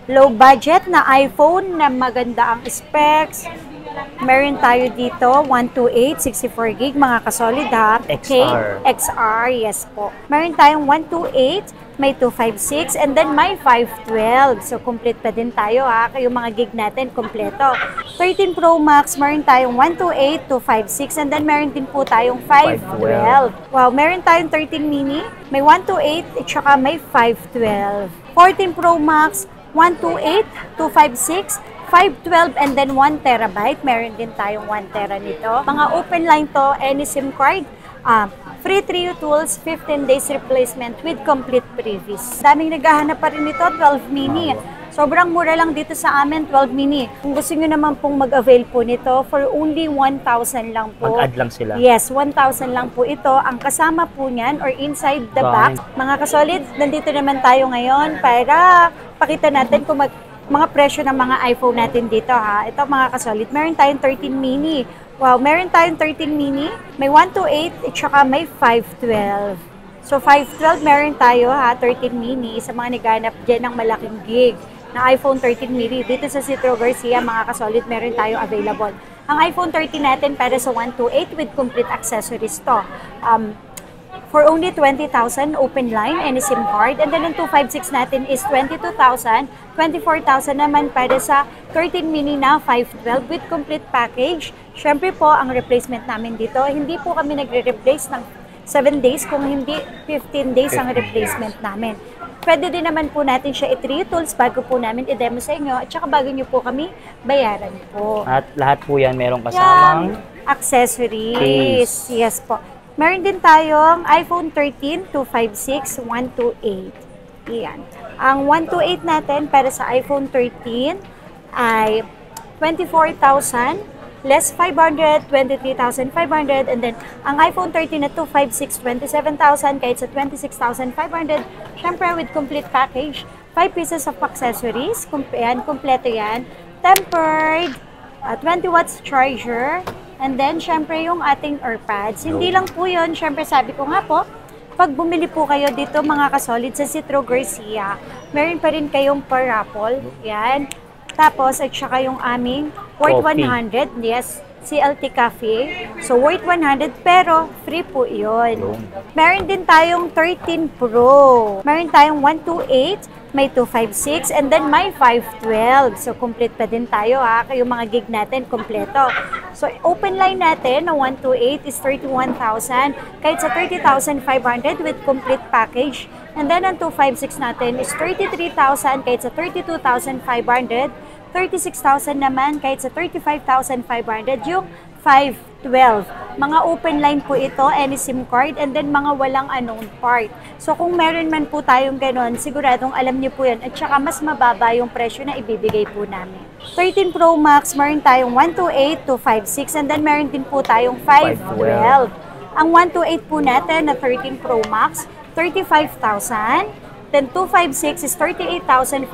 Low budget na iPhone na maganda ang specs. Meron tayo dito, 128, 64 gig, mga kasolid ha. XR. XR, yes po. Meron tayong 128, may 256, and then may 512. So, complete pa din tayo ha. Yung mga gig natin, kompleto. 13 Pro Max, meron tayong 128, 256, and then meron din po tayong 512. Wow, meron tayong 13 mini, may 128, at saka may 512. 14 Pro Max, 128, 256, 512, and then 1 terabyte. Meron din tayong 1 tera nito. Mga open line to, any SIM card. Free Trio tools, 15 days replacement with complete previs. Daming naghahanap pa rin nito, 12 mini. Sobrang mura lang dito sa amin, 12 mini. Kung gusto nyo naman pong mag-avail po nito, for only 1,000 lang po. Mag-add lang sila. Yes, 1,000 lang po ito. Ang kasama po niyan, or inside the box. Mga kasolid, nandito naman tayo ngayon para pakita natin kung mga presyo ng mga iPhone natin dito ha. Ito mga kasolid, meron tayong 13 mini. Wow, meron tayong 13 mini, may 128 at saka may 512. So 512 meron tayo ha, 13 mini sa mga naghanap dyan ng malaking gig na iPhone 13 mini. Dito sa Citro Garcia mga kasolid, meron tayong available. Ang iPhone 13 natin para sa 128 with complete accessories to. For only 20,000 open line, any SIM card. And then ang 256 natin is 22,000, 24,000 naman para sa 13 mini na 512 with complete package. Syempre po, ang replacement namin dito, hindi po kami nagre-replace ng 7 days, kung hindi 15 days ang replacement namin. Pwede din naman po natin siya i-Trio tools bago po namin i-demo sa inyo at saka bago nyo po kami bayaran po. At lahat po yan merong kasamang accessories. Case. Yes po. Meron din tayong iPhone 13, 256, 128. Iyan. Ang 128 natin para sa iPhone 13 ay 24,000, less 500, 23,500. And then, ang iPhone 13 na 256, 27,000, kahit sa 26,500. Syempre, with complete package, 5 pieces of accessories. Kompleto yan. Tempered, 20 watts charger. And then, syempre, yung ating AirPods. Hindi lang po yun. Syempre, sabi ko nga po, pag bumili po kayo dito, mga kasolid, sa Citro Garcia, meron pa rin kayong parapol. Yan. Tapos, at saka yung aming worth 100. Yes, CLT Cafe. So, worth 100, pero free po yun. Meron din tayong 13 Pro. Meron tayong 128, may 256, and then may 512. So, complete pa din tayo ha. Yung mga gig natin, kompleto. So, open line natin na 128 is 31,000. Kahit sa 30,500 with complete package. And then, ang 256 natin is 33,000. Kahit sa 32,500. 36,000 naman. Kahit sa 35,500. Yung 512. Mga open line po ito, any SIM card, and then mga walang unknown part. So kung meron man po tayong ganon, siguradong alam niyo po yan, at saka mas mababa yung presyo na ibibigay po namin. 13 Pro Max, meron tayong 128, 256, and then meron din po tayong 512. Ang 128 po natin na 13 Pro Max, 35,000, then 256 is 38,500,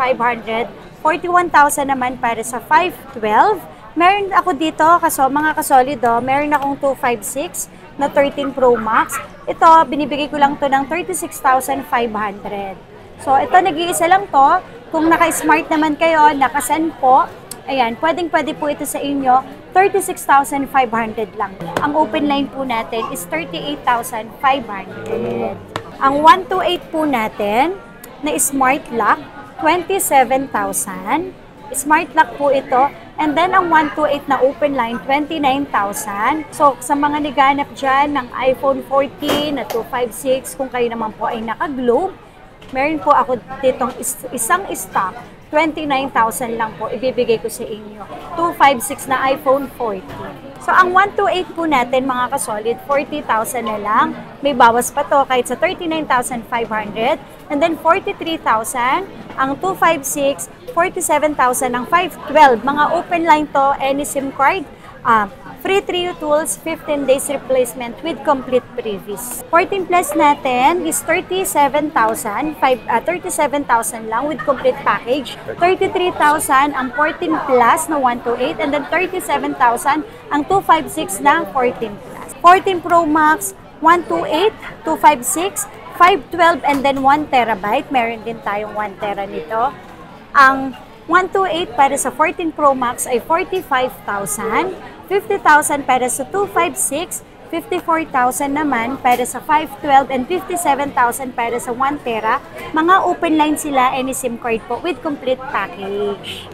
41,000 naman para sa 512. Meron ako dito, mga kasolido, meron akong 256 na 13 Pro Max. Ito, binibigay ko lang to ng 36,500. So, ito, nag-iisa lang to. Kung naka-smart naman kayo, naka-send po, ayan, pwedeng-pwede po ito sa inyo, 36,500 lang. Ang open line po natin is 38,500. Ang 128 po natin na smart lock, 27,000. Smart lock po ito. And then, ang 128 na open line, 29,000. So, sa mga naghanap dyan ng iPhone 14 na 256, kung kayo naman po ay naka-globe, meron po ako ditong isang stock, 29,000 lang po, ibibigay ko sa inyo. 256 na iPhone 14. So, ang 128 po natin, mga kasolid, 40,000 na lang. May bawas pa to kahit sa 39,500. And then, 43,000. Ang 256, 47,000. Ang 512, mga open line to, any SIM card. Free Trio tools, 15 days replacement with complete previs. 14 plus natin is 37,000 lang with complete package. 33,000 ang 14 plus na 128 and then 37,000 ang 256 na 14 plus. 14 Pro Max, 128, 256, 512 and then 1 terabyte. Meron din tayong 1 tera nito. Ang 128 para sa 14 Pro Max ay 45,000, 50,000 para sa 256, 54,000 naman para sa 512 and 57,000 para sa 1 tera. Mga open line sila, any SIM card po with complete package.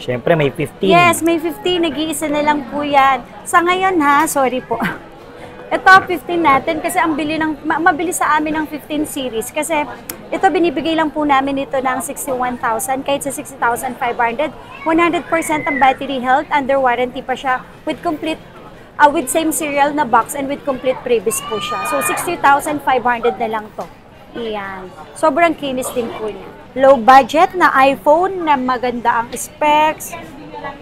Siyempre, may 15. Yes, may 15. Nag-iisa na lang po yan. Sa ngayon ha, sorry po. Ito, 15 natin kasi ang mabilis sa amin ng 15 series. Kasi ito, binibigay lang po namin ito ng 61,000 kahit sa 60,500. 100% ang battery health, under warranty pa siya with complete, with same serial na box and with complete previous po siya. So, 60,500 na lang to. Iyan. Sobrang kinis din po niya. Low budget na iPhone na maganda ang specs.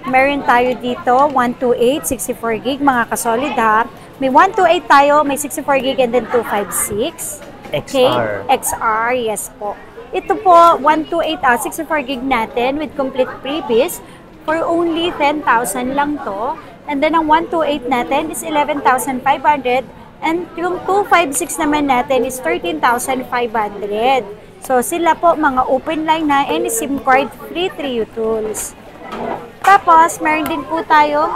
Meron tayo dito, 128, 64 gig, mga kasolid ha. May 128 tayo, may 64 gig and then 256. Okay? XR, yes po. Ito po, 128, 64 gig natin with complete previous for only 10,000 lang to. And then ang 128 natin is 11,500 and yung 256 naman natin is 13,500. So sila po mga open line na any SIM card, free 3U tools. Tapos, meron din po tayo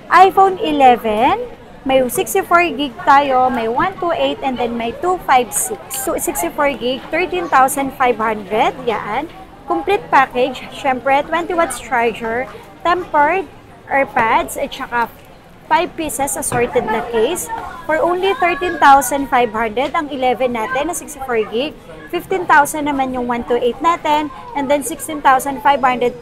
iPhone 11. May 64 gig tayo, may 128 and then may 256. So 64 gig, 13,500. Yan. Complete package. Syempre, 20 watts charger, tempered AirPods, at saka 5 pieces assorted na case. For only 13,500 ang 11 natin na 64 gig. 15,000 naman yung 128 natin, and then 16,500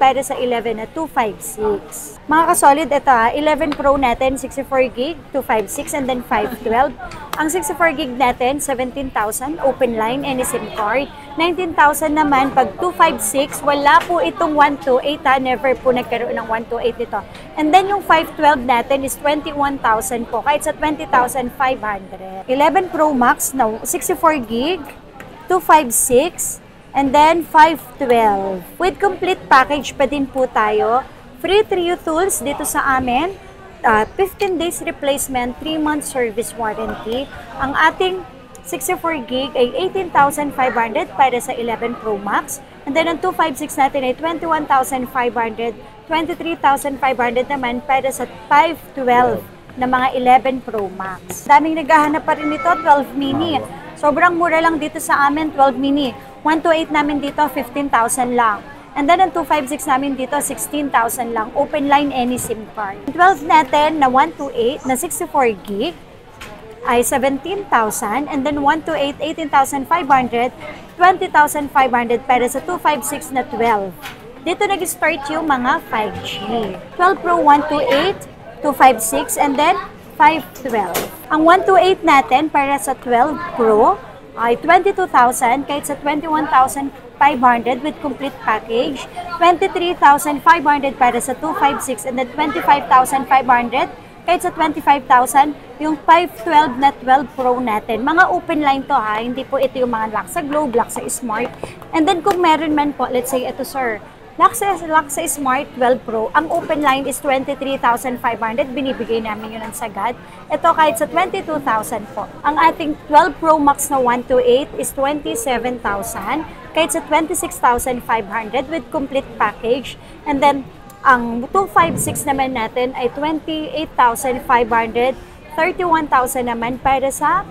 para sa 11 na 256. Mga kasolid, ito 11 Pro natin, 64 gig, 256, and then 512. Ang 64 gig natin, 17,000, open line, any SIM card. 19,000 naman, pag 256, wala po itong 128 never po nagkaroon ng 128 dito. And then yung 512 natin is 21,000 po, kahit sa 20,500. 11 Pro Max na 64 gig, 256, and then 512. With complete package pa din po tayo. Free 3U tools dito sa amin. 15 days replacement, 3 months service warranty. Ang ating 64 gig ay 18,500 para sa 11 Pro Max. And then ang 256 natin ay 21,500, 23,500 naman para sa 512 na mga 11 Pro Max. Daming naghahanap pa rin nito, 12 mini. Sobrang mura lang dito sa amin, 12 mini. 128 namin dito, 15,000 lang. And then, ang 256 namin dito, 16,000 lang. Open line, any SIM card. 12 natin na 128 na 64 gig ay 17,000. And then, 128, 18,500, 20,500 para sa 256 na 12. Dito nag-start yung mga 5G. 12 Pro 128, 256, and then 512. Ang 128 natin para sa 12 Pro ay 22,000 kahit sa 21,500 with complete package. 23,500 para sa 256 and then 25,500 kahit sa 25,000 yung 512 na 12 Pro natin. Mga open line to ha, hindi po ito yung mga lock sa Globe, lock sa Smart. And then kung meron man po, let's say ito sir, lock sa Smart 12 Pro, ang open line is 23,500, binibigay namin yun ang sagad. Ito kahit sa 22,000 po. Ang ating 12 Pro Max na 128 is 27,000, kahit sa 26,500 with complete package. And then, ang 256 naman natin ay 28,500, 31,000 naman para sa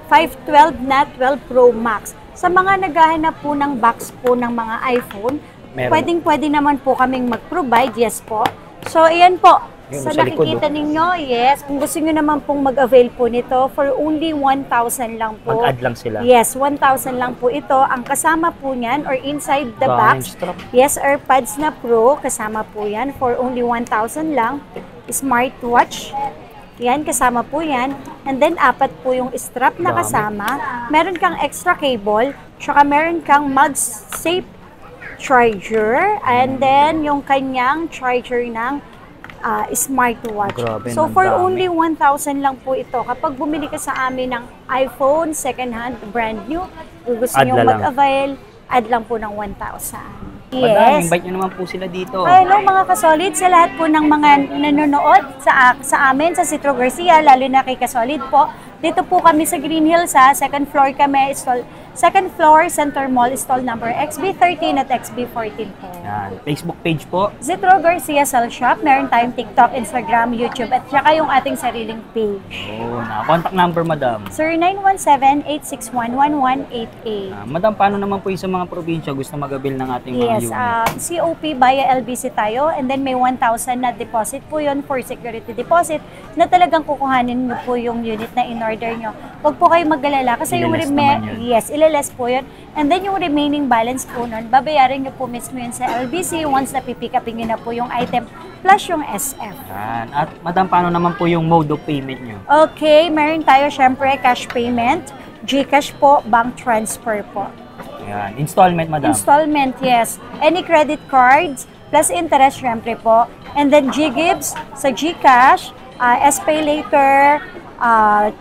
512 na 12 Pro Max. Sa mga naghahanap po ng box po ng mga iPhone, pwedeng-pwede naman po kaming mag-provide, yes po. So, ayan po. Sa nakikita ninyo, yes. Kung gusto nyo naman pong mag-avail po nito, for only 1,000 lang po. Mag-add lang sila. Yes, 1,000 lang po ito. Ang kasama po niyan, or inside the box, yes, AirPods na Pro, kasama po yan. For only 1,000 lang. Smartwatch, yan, kasama po yan. And then, 4 po yung strap na kasama. Meron kang extra cable, tsaka meron kang MagSafe charger, and then yung kanyang charger ng smartwatch. Grabe, so for only 1,000 lang po ito. Kapag bumili ka sa amin ng iPhone, second hand, brand new, gusto nyo mag-avail, add lang po ng 1,000. Yes. Invite nyo naman po sila dito. Hello mga kasolid, sa lahat po ng mga nanonood sa amin, sa Citro Garcia, lalo na kay Kasolid po. Dito po kami sa Green Hills, sa second floor kami, Second floor, Center Mall, stall number XB13 at XB14 po. Yan. Facebook page po. Zitro Garcia Cell Shop. Meron tayong TikTok, Instagram, YouTube, at saka yung ating sariling page. Oh, contact number, madam. Sir, 917-861-1188. Madam, paano naman po yung sa mga probinsya gusto mag-avail ng ating mga Yes, unit? COP via LBC tayo, and then may 1,000 na deposit po yun for security deposit na talagang kukuhanin nyo po yung unit na in-order nyo. Huwag po kayo mag-alala kasi yung Ililess naman yun. yes, ililess po yun. And then yung remaining balance po nun, babayarin nyo po mismo yun sa LBC once na pipick upin nyo na po yung item plus yung SF. Yan. At madam, paano naman po yung mode of payment nyo? Okay, meron tayo syempre cash payment, GCash po, bank transfer po. Yan. Installment, madam. Installment, yes. Any credit cards, plus interest, syempre po. And then GGibs sa GCash, SPay later,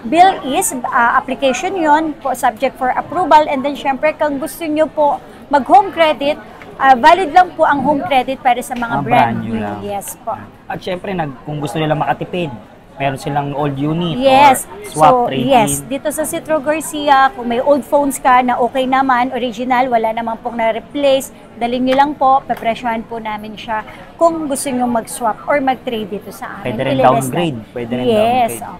bill is, application yon po, subject for approval. And then syempre, kung gusto nyo po mag-home credit, valid lang po ang home credit para sa mga brand new. lang. Yes po. At syempre, kung gusto nila makatipid, meron silang old unit Yes. or swap trade-in. Yes, dito sa Citro Garcia, kung may old phones ka na okay naman, original, wala naman pong na-replace, dalhin nyo lang po, pepresyohan po namin siya kung gusto nyo mag-swap or mag-trade dito sa amin. Pwede rin Ililist downgrade. na. Pwede rin Yes. downgrade.